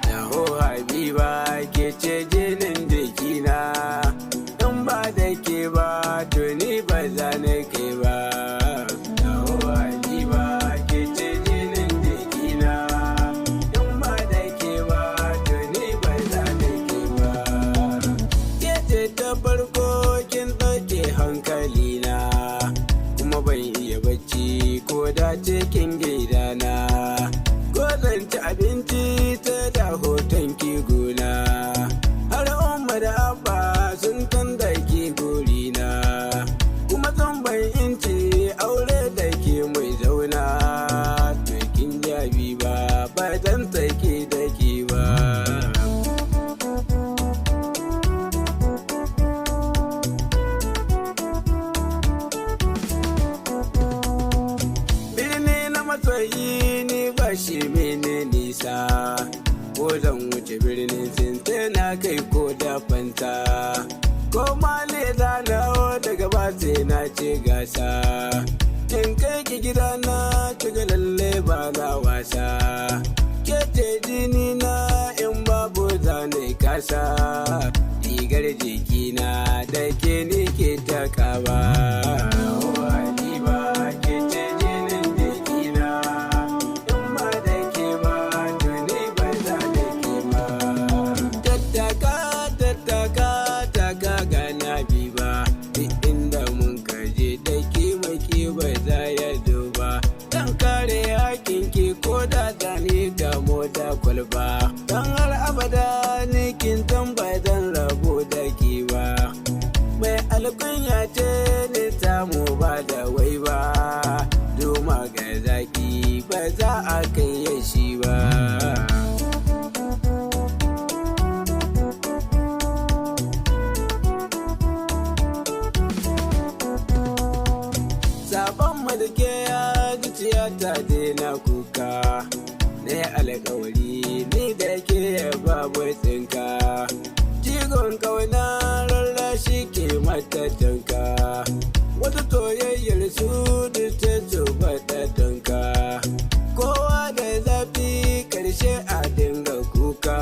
Taho Habiba ke ce jinin jikina, in ba da ke ba to ni ba za na kai ba. Taho Habiba ke ce jinin jikina, in ba da ke ba to ni ba za na kai ba. Ke ce ta farko kin ɗauke hankalina, kuma ban iya bacci ko da cikin gidana. Ko zan ci abinci ta da hoton ki gona, har umma da abba sun tanda ki gurina, kuma zan bai inci aure da ke mai zauna. To kin jabi ba zan take da ke ba. Birni na masoyi ni ba shi mene nisa, ko zan wuce birnin sinta na kai ko da fanta, ko male da nawo daga ba sai na ce gasa. In kai ki gida na kiga lalle ba na wasa, ke ce jini na in babu zane kasa, rigar jikina da ke ni ke takawa. Ko da gani da mota kwalba, don har abada ni kin tambayi zan rabu da ki ba. Mai alkunya ce ni samu ba da wai ba, doma ga zaki ba za a kai yashi ba. Sabon madake ya zuciya ta daina kuka, na yi alkawari ni da ke babu tsinka. Jigon kauna rarrashi ke mata tanka, wata toyayyar su da ta zuba ta tanka. Kowa da zafi karshe a dinga kuka.